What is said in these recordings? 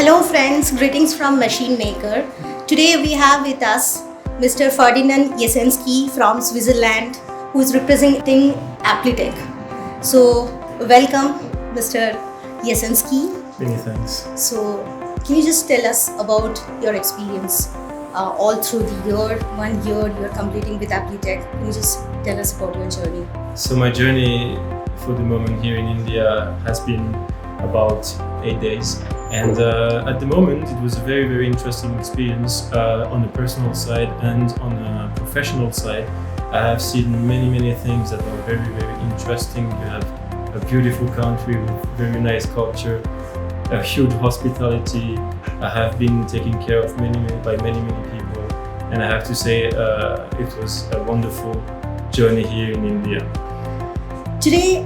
Hello friends, greetings from Machine Maker. Today we have with us Mr. Ferdinand Jesenski from Switzerland, who is representing APPLITEC. So welcome Mr. Jesenski. Many thanks. So can you just tell us about your experience all through the year, 1 year you're completing with APPLITEC. Can you just tell us about your journey? So my journey for the moment here in India has been about 8 days, and at the moment it was a very, very interesting experience on the personal side and on a professional side. I have seen many things that are very, very interesting. We have a beautiful country with very nice culture, a huge hospitality. I have been taken care of by many people, and I have to say it was a wonderful journey here in India. Today,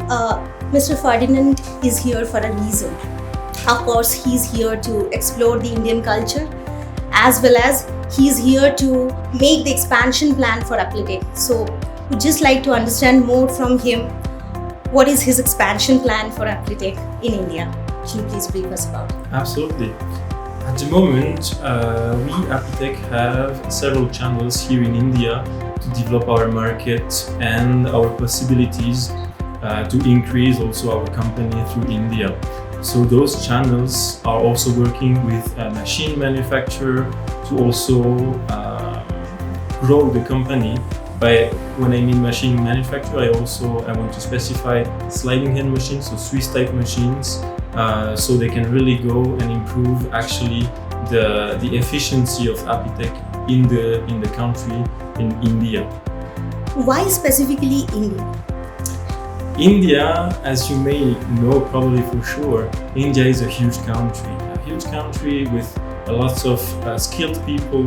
Mr. Ferdinand is here for a reason. Of course, he's here to explore the Indian culture, as well as he's here to make the expansion plan for APPLITEC. So, we'd just like to understand more from him. What is his expansion plan for APPLITEC in India? Can you please brief us about it? Absolutely. At the moment, we APPLITEC have several channels here in India to develop our market and our possibilities to increase also our company through India. So those channels are also working with a machine manufacturer to also grow the company. When I mean machine manufacturer, I want to specify sliding hand machines, so Swiss type machines, so they can really go and improve actually the efficiency of APPLITEC in the country, in India. Why specifically India? India, as you may know probably for sure, India is a huge country with lots of skilled people,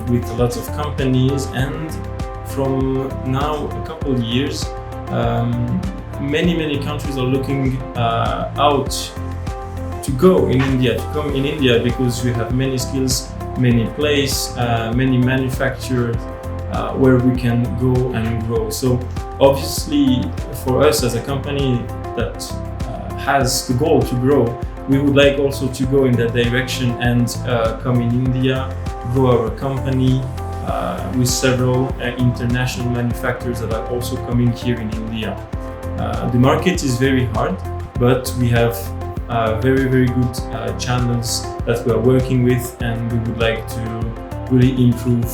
with lots of companies, and from now a couple of years, many countries are looking out to go in India, to come in India, because we have many skills, many places, many manufacturers where we can go and grow. So obviously for us as a company that has the goal to grow, we would like also to go in that direction and come in India, grow our company with several international manufacturers that are also coming here in India. The market is very hard, but we have very good channels that we are working with, and we would like to really improve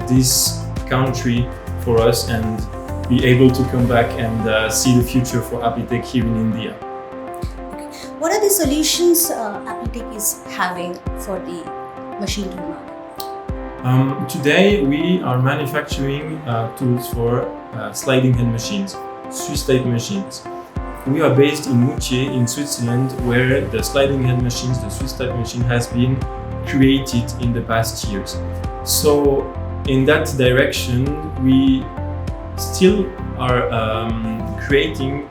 this country for us and be able to come back and see the future for APPLITEC here in India. What are the solutions APPLITEC is having for the machine tool market? Today we are manufacturing tools for sliding hand machines, Swiss type machines. We are based in Moutier in Switzerland, where the sliding hand machines, the Swiss type machine, has been created in the past years. So in that direction, we still are creating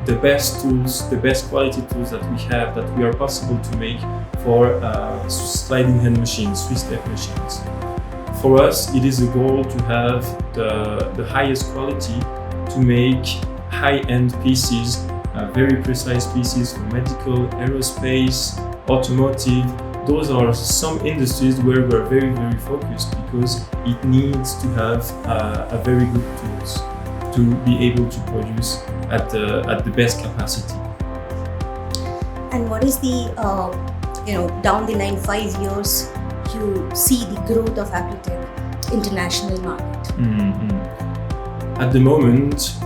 the best tools, the best quality tools that we have, that we are possible to make for sliding hand machines, Swiss type machines. For us, it is a goal to have the highest quality, to make high-end pieces, very precise pieces for medical, aerospace, automotive. Those are some industries where we're very focused, because it needs to have a very good tools to be able to produce at the best capacity. And what is the down the line 5 years you see the growth of APPLITEC international market? At the moment,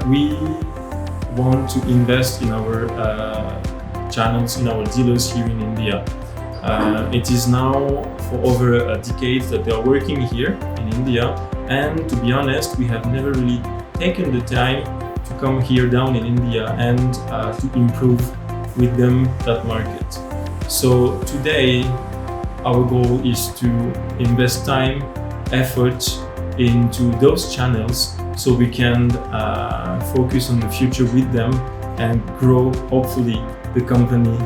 we want to invest in our channels, in our dealers here in India. It is now for over a decade that they are working here in India, and to be honest, we have never really taken the time to come here down in India and to improve with them that market. So today our goal is to invest time, effort into those channels, so we can focus on the future with them and grow, hopefully, the company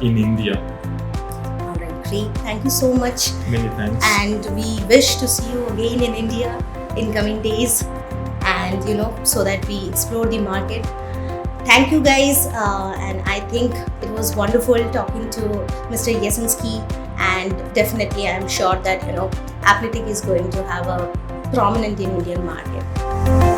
in India. Alright, great. Thank you so much. Many thanks. And we wish to see you again in India in coming days, and so that we explore the market. thank you guys, and I think it was wonderful talking to Mr. Jesenski, and definitely I'm sure that APPLITEC is going to have a prominent in Indian market.